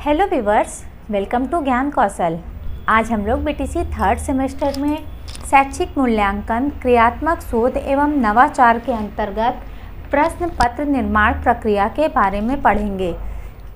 Hello viewers, welcome to ज्ञान कौशल। आज हम लोग बीटीसी थर्ड सेमेस्टर में शैक्षिक मूल्यांकन, क्रियात्मक शोध एवं नवाचार के अंतर्गत प्रश्न पत्र निर्माण प्रक्रिया के बारे में पढ़ेंगे।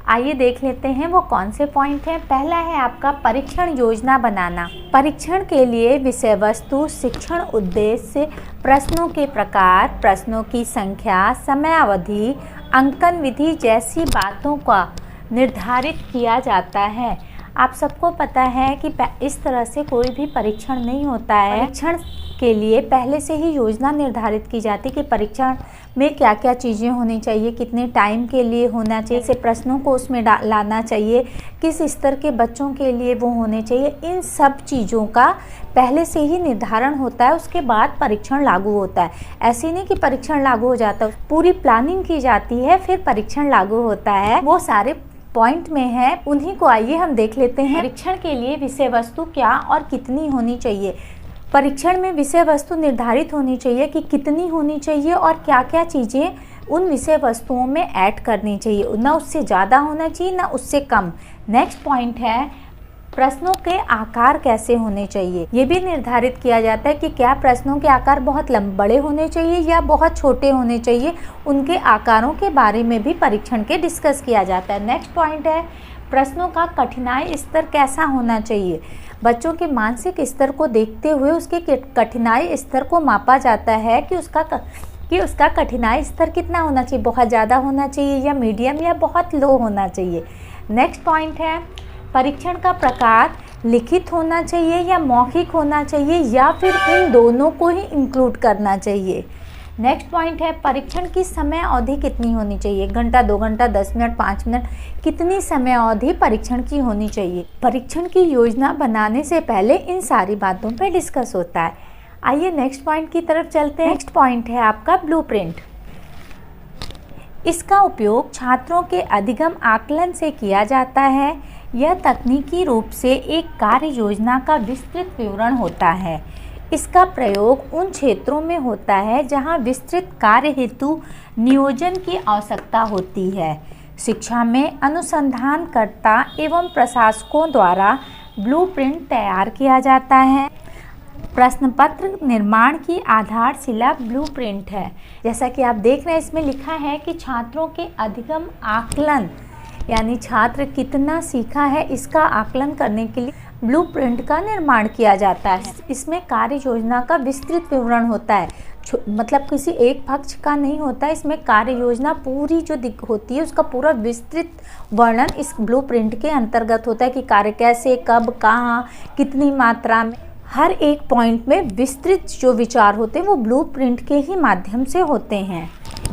आइए देख लेते हैं वो कौन से पॉइंट हैं। पहला है आपका परीक्षण योजना बनाना। परीक्षण के लिए विषय वस्तु, शिक्षण उद्देश्य, प्रश्नों के प्रकार, प्रश्नों की संख्या, समयावधि, अंकन विधि जैसी बातों का निर्धारित किया जाता है। आप सबको पता है कि इस तरह से कोई भी परीक्षण नहीं होता है। परीक्षण के लिए पहले से ही योजना निर्धारित की जाती है कि परीक्षण में क्या क्या चीज़ें होनी चाहिए, कितने टाइम के लिए होना चाहिए, से प्रश्नों को उसमें लाना चाहिए, किस स्तर के बच्चों के लिए वो होने चाहिए। इन सब चीज़ों का पहले से ही निर्धारण होता है, उसके बाद परीक्षण लागू होता है। ऐसे नहीं कि परीक्षण लागू हो जाता है, पूरी प्लानिंग की जाती है फिर परीक्षण लागू होता है। वो सारे पॉइंट में है, उन्हीं को आइए हम देख लेते हैं। परीक्षण के लिए विषय वस्तु क्या और कितनी होनी चाहिए। परीक्षण में विषय वस्तु निर्धारित होनी चाहिए कि कितनी होनी चाहिए और क्या क्या चीज़ें उन विषय वस्तुओं में ऐड करनी चाहिए। ना उससे ज़्यादा होना चाहिए ना उससे कम। नेक्स्ट पॉइंट है प्रश्नों के आकार कैसे होने चाहिए। ये भी निर्धारित किया जाता है कि क्या प्रश्नों के आकार बहुत बड़े होने चाहिए या बहुत छोटे होने चाहिए। उनके आकारों के बारे में भी परीक्षण के डिस्कस किया जाता है। नेक्स्ट पॉइंट है प्रश्नों का कठिनाई स्तर कैसा होना चाहिए। बच्चों के मानसिक स्तर को देखते हुए उसके कठिनाई स्तर को मापा जाता है कि उसका कठिनाई स्तर कितना होना चाहिए, बहुत ज़्यादा होना चाहिए या मीडियम या बहुत लो होना चाहिए। नेक्स्ट पॉइंट है परीक्षण का प्रकार लिखित होना चाहिए या मौखिक होना चाहिए या फिर इन दोनों को ही इंक्लूड करना चाहिए। नेक्स्ट पॉइंट है परीक्षण की समय अवधि कितनी होनी चाहिए, 1 घंटा, 2 घंटा, 10 मिनट, 5 मिनट, कितनी समय अवधि परीक्षण की होनी चाहिए। परीक्षण की योजना बनाने से पहले इन सारी बातों पर डिस्कस होता है। आइए नेक्स्ट पॉइंट की तरफ चलते हैं। नेक्स्ट पॉइंट है आपका ब्लूप्रिंट। इसका उपयोग छात्रों के अधिगम आकलन से किया जाता है। यह तकनीकी रूप से एक कार्य योजना का विस्तृत विवरण होता है। इसका प्रयोग उन क्षेत्रों में होता है जहां विस्तृत कार्य हेतु नियोजन की आवश्यकता होती है। शिक्षा में अनुसंधानकर्ता एवं प्रशासकों द्वारा ब्लूप्रिंट तैयार किया जाता है। प्रश्न पत्र निर्माण की आधारशिला ब्लूप्रिंट है। जैसा कि आप देख रहे हैं, इसमें लिखा है कि छात्रों के अधिगम आकलन यानी छात्र कितना सीखा है इसका आकलन करने के लिए ब्लूप्रिंट का निर्माण किया जाता है। इसमें कार्य योजना का विस्तृत विवरण होता है, मतलब किसी एक पक्ष का नहीं होता है। इसमें कार्य योजना पूरी जो होती है उसका पूरा विस्तृत वर्णन इस ब्लूप्रिंट के अंतर्गत होता है कि कार्य कैसे, कब, कहाँ, कितनी मात्रा में। हर एक पॉइंट में विस्तृत जो विचार होते हैं वो ब्लूप्रिंट के ही माध्यम से होते हैं।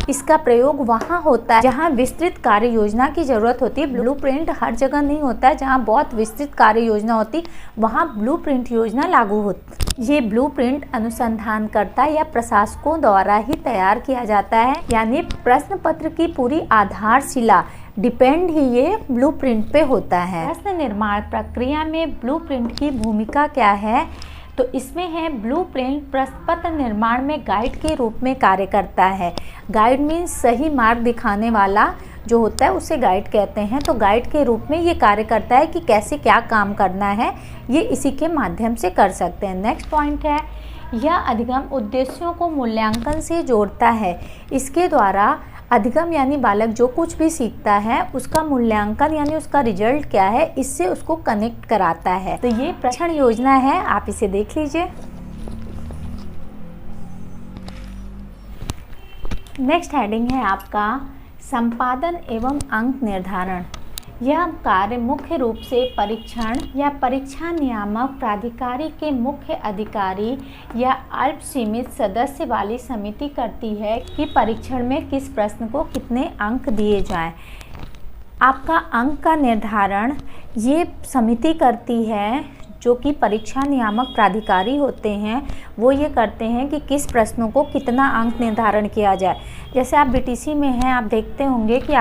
इसका प्रयोग वहाँ होता है जहाँ विस्तृत कार्य योजना की ज़रूरत होती है। ब्लूप्रिंट हर जगह नहीं होता है, जहाँ बहुत विस्तृत कार्य योजना होती वहाँ ब्लूप्रिंट योजना लागू होती। ये ब्लूप्रिंट अनुसंधानकर्ता या प्रशासकों द्वारा ही तैयार किया जाता है, यानी प्रश्न पत्र की पूरी आधारशिला डिपेंड ही ये ब्लूप्रिंट पे होता है। प्रश्न निर्माण प्रक्रिया में ब्लूप्रिंट की भूमिका क्या है, तो इसमें है ब्लूप्रिंट प्रश्न पत्र निर्माण में गाइड के रूप में कार्य करता है। गाइड मीन्स सही मार्ग दिखाने वाला जो होता है उसे गाइड कहते हैं। तो गाइड के रूप में ये कार्य करता है कि कैसे क्या काम करना है, ये इसी के माध्यम से कर सकते हैं। नेक्स्ट पॉइंट है यह अधिगम उद्देश्यों को मूल्यांकन से जोड़ता है। इसके द्वारा अधिगम यानी बालक जो कुछ भी सीखता है उसका मूल्यांकन यानी उसका रिजल्ट क्या है, इससे उसको कनेक्ट कराता है। तो ये परीक्षण योजना है, आप इसे देख लीजिए। नेक्स्ट हेडिंग है आपका संपादन एवं अंक निर्धारण। यह कार्य मुख्य रूप से परीक्षण या परीक्षा नियामक प्राधिकारी के मुख्य अधिकारी या अल्प सीमित सदस्य वाली समिति करती है कि परीक्षण में किस प्रश्न को कितने अंक दिए जाएं। आपका अंक का निर्धारण ये समिति करती है, जो कि परीक्षा नियामक प्राधिकारी होते हैं। वो ये करते हैं कि किस प्रश्नों को कितना अंक निर्धारण किया जाए। जैसे आप बीटीसी में हैं, आप देखते होंगे कि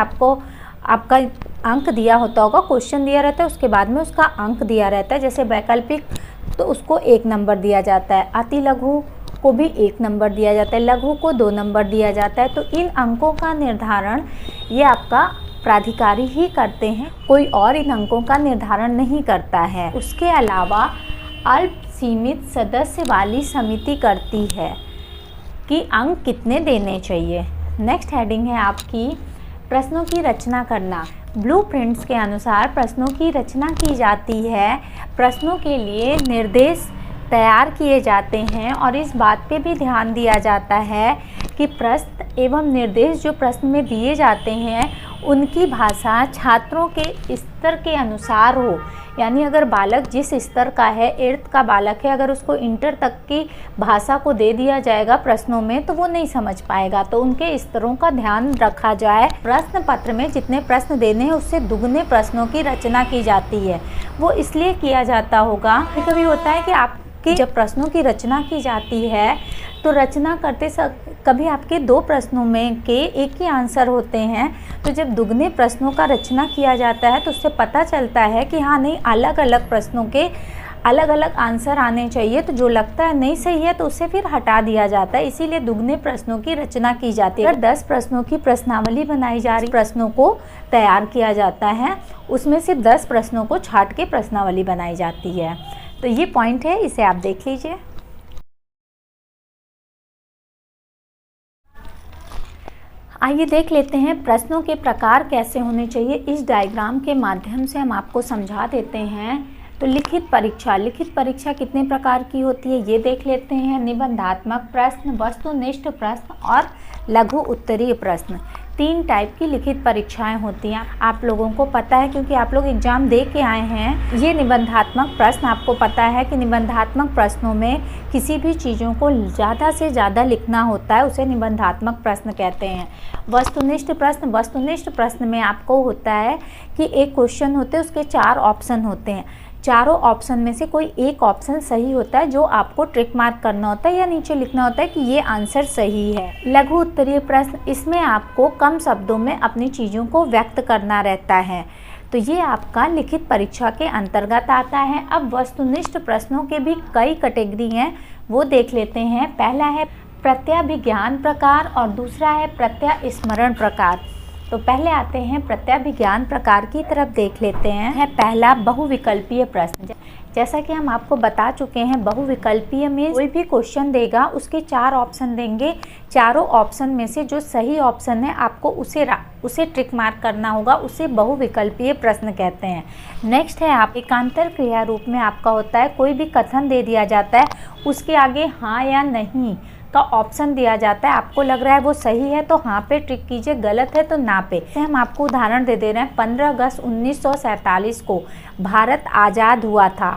आपका अंक दिया होता होगा, क्वेश्चन दिया रहता है, उसके बाद में उसका अंक दिया रहता है। जैसे वैकल्पिक तो उसको 1 नंबर दिया जाता है, अति लघु को भी 1 नंबर दिया जाता है, लघु को 2 नंबर दिया जाता है। तो इन अंकों का निर्धारण ये आपका प्राधिकारी ही करते हैं, कोई और इन अंकों का निर्धारण नहीं करता है। उसके अलावा अल्प सीमित सदस्य वाली समिति करती है कि अंक कितने देने चाहिए। नेक्स्ट हेडिंग है आपकी प्रश्नों की रचना करना। ब्लूप्रिंट्स के अनुसार प्रश्नों की रचना की जाती है। प्रश्नों के लिए निर्देश तैयार किए जाते हैं और इस बात पे भी ध्यान दिया जाता है कि प्रश्न एवं निर्देश जो प्रश्न में दिए जाते हैं उनकी भाषा छात्रों के स्तर के अनुसार हो। यानी अगर बालक जिस स्तर का है, 8th का बालक है, अगर उसको इंटर तक की भाषा को दे दिया जाएगा प्रश्नों में तो वो नहीं समझ पाएगा, तो उनके स्तरों का ध्यान रखा जाए। प्रश्न पत्र में जितने प्रश्न देने हैं उससे दुगने प्रश्नों की रचना की जाती है। वो इसलिए किया जाता होगा, कभी होता है कि आपकी जब प्रश्नों की रचना की जाती है तो रचना करते कभी आपके 2 प्रश्नों में के एक ही आंसर होते हैं, तो जब दुगने प्रश्नों का रचना किया जाता है तो उससे पता चलता है कि हाँ नहीं, अलग अलग प्रश्नों के अलग अलग आंसर आने चाहिए। तो जो लगता है नहीं सही है तो उसे फिर हटा दिया जाता है, इसीलिए दुगने प्रश्नों की रचना की जाती है। अगर 10 प्रश्नों की प्रश्नावली बनाई जा रही, प्रश्नों को तैयार किया जाता है, उसमें से 10 प्रश्नों को छांट के प्रश्नावली बनाई जाती है। तो ये पॉइंट है, इसे आप देख लीजिए। आइए देख लेते हैं प्रश्नों के प्रकार कैसे होने चाहिए। इस डायग्राम के माध्यम से हम आपको समझा देते हैं। तो लिखित परीक्षा कितने प्रकार की होती है ये देख लेते हैं। निबंधात्मक प्रश्न, वस्तुनिष्ठ प्रश्न और लघु उत्तरीय प्रश्न, 3 टाइप की लिखित परीक्षाएं होती हैं। आप लोगों को पता है क्योंकि आप लोग एग्जाम दे के आए हैं। ये निबंधात्मक प्रश्न, आपको पता है कि निबंधात्मक प्रश्नों में किसी भी चीज़ों को ज़्यादा से ज़्यादा लिखना होता है, उसे निबंधात्मक प्रश्न कहते हैं। वस्तुनिष्ठ प्रश्न में आपको होता है कि एक क्वेश्चन होते हैं, उसके 4 ऑप्शन होते हैं। चारों ऑप्शन में से कोई एक ऑप्शन सही होता है जो आपको ट्रिक मार्क करना होता है या नीचे लिखना होता है कि ये आंसर सही है। लघु उत्तरीय प्रश्न, इसमें आपको कम शब्दों में अपनी चीज़ों को व्यक्त करना रहता है। तो ये आपका लिखित परीक्षा के अंतर्गत आता है। अब वस्तुनिष्ठ प्रश्नों के भी कई कैटेगरी हैं, वो देख लेते हैं। पहला है प्रत्याभिज्ञान प्रकार और दूसरा है प्रत्यास्मरण प्रकार। तो पहले आते हैं प्रत्याभिज्ञान प्रकार की तरफ, देख लेते हैं। पहला बहुविकल्पीय प्रश्न। जैसा कि हम आपको बता चुके हैं, बहुविकल्पीय में कोई भी क्वेश्चन देगा, उसके 4 ऑप्शन देंगे। चारों ऑप्शन में से जो सही ऑप्शन है आपको उसे ट्रिक मार्क करना होगा, उसे बहुविकल्पीय प्रश्न कहते हैं। नेक्स्ट है आप एकांतर क्रिया रूप में आपका होता है, कोई भी कथन दे दिया जाता है, उसके आगे हाँ या नहीं का ऑप्शन दिया जाता है। आपको लग रहा है वो सही है तो हाँ पे ट्रिक कीजिए, गलत है तो ना पे। हम आपको उदाहरण दे रहे हैं। 15 अगस्त 1947 को भारत आज़ाद हुआ था।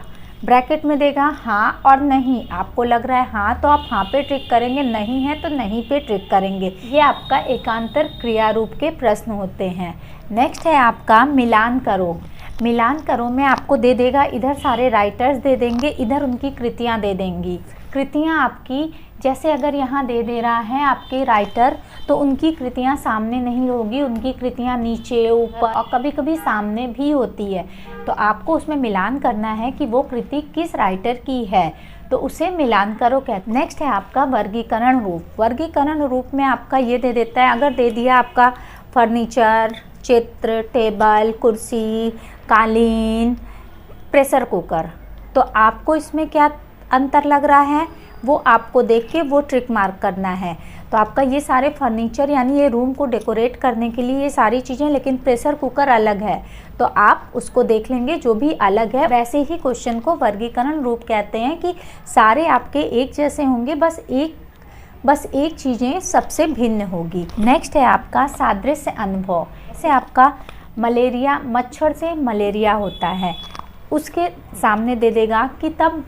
ब्रैकेट में देगा हाँ और नहीं। आपको लग रहा है हाँ तो आप हाँ पे ट्रिक करेंगे, नहीं है तो नहीं पे ट्रिक करेंगे। ये आपका एकांतर क्रिया रूप के प्रश्न होते हैं। नेक्स्ट है आपका मिलान करो। मिलान करो में आपको दे देगा, इधर सारे राइटर्स दे देंगे, इधर उनकी कृतियाँ दे देंगी। कृतियाँ आपकी, जैसे अगर यहाँ दे रहा है आपके राइटर, तो उनकी कृतियाँ सामने नहीं होगी, उनकी कृतियाँ नीचे, ऊपर और कभी कभी सामने भी होती है। तो आपको उसमें मिलान करना है कि वो कृति किस राइटर की है, तो उसे मिलान करो कहते हैं। नेक्स्ट है आपका वर्गीकरण रूप। वर्गीकरण रूप में आपका ये दे देता है, अगर दे दिया आपका फर्नीचर, चित्र, टेबल, कुर्सी, कालीन, प्रेशर कुकर, तो आपको इसमें क्या अंतर लग रहा है वो आपको देख के वो ट्रिक मार्क करना है। तो आपका ये सारे फर्नीचर यानी ये रूम को डेकोरेट करने के लिए ये सारी चीज़ें, लेकिन प्रेशर कुकर अलग है, तो आप उसको देख लेंगे जो भी अलग है। वैसे ही क्वेश्चन को वर्गीकरण रूप कहते हैं कि सारे आपके एक जैसे होंगे, बस एक चीज़ें सबसे भिन्न होगी। नेक्स्ट है आपका सादृश्य अनुभव। जैसे आपका मलेरिया, मच्छर से मलेरिया होता है, उसके सामने दे देगा कि तब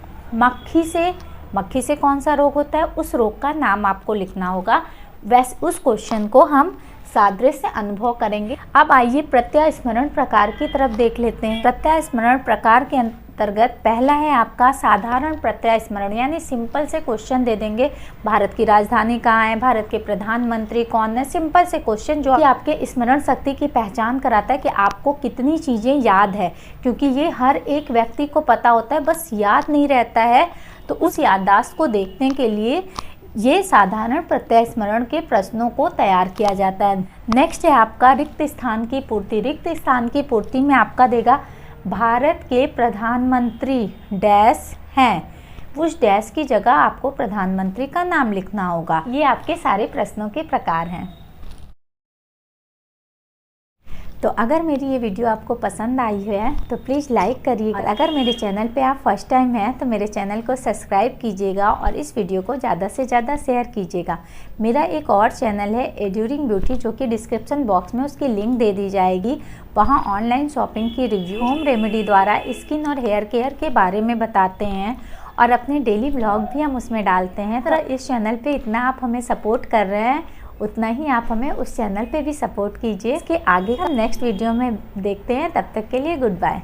मक्खी से कौन सा रोग होता है, उस रोग का नाम आपको लिखना होगा। वैसे उस क्वेश्चन को हम सादृश्य अनुभव करेंगे। अब आइए प्रत्यास्मरण प्रकार की तरफ देख लेते हैं। प्रत्यास्मरण प्रकार के अंतर्गत पहला है आपका साधारण प्रत्यास्मरण, यानी सिंपल से क्वेश्चन दे देंगे। भारत की राजधानी कहाँ है, भारत के प्रधानमंत्री कौन है, सिंपल से क्वेश्चन जो आपके स्मरण शक्ति की पहचान कराता है कि आपको कितनी चीज़ें याद है, क्योंकि ये हर एक व्यक्ति को पता होता है, बस याद नहीं रहता है। तो उस याददाश्त को देखने के लिए ये साधारण प्रत्यय स्मरण के प्रश्नों को तैयार किया जाता है। नेक्स्ट है आपका रिक्त स्थान की पूर्ति। रिक्त स्थान की पूर्ति में आपका देगा भारत के प्रधानमंत्री डैश हैं, उस डैश की जगह आपको प्रधानमंत्री का नाम लिखना होगा। ये आपके सारे प्रश्नों के प्रकार हैं। तो अगर मेरी ये वीडियो आपको पसंद आई है तो प्लीज़ लाइक करिए, और अगर मेरे चैनल पे आप फर्स्ट टाइम हैं तो मेरे चैनल को सब्सक्राइब कीजिएगा और इस वीडियो को ज़्यादा से ज़्यादा शेयर कीजिएगा। मेरा एक और चैनल है एड्यूरिंग ब्यूटी, जो कि डिस्क्रिप्शन बॉक्स में उसकी लिंक दे दी जाएगी। वहाँ ऑनलाइन शॉपिंग की रिव्यू, होम रेमेडी द्वारा स्किन और हेयर केयर के बारे में बताते हैं, और अपने डेली ब्लॉग भी हम उसमें डालते हैं। तो इस चैनल पे इतना आप हमें सपोर्ट कर रहे हैं, उतना ही आप हमें उस चैनल पे भी सपोर्ट कीजिए। इसके आगे हम नेक्स्ट वीडियो में देखते हैं। तब तक के लिए गुड बाय।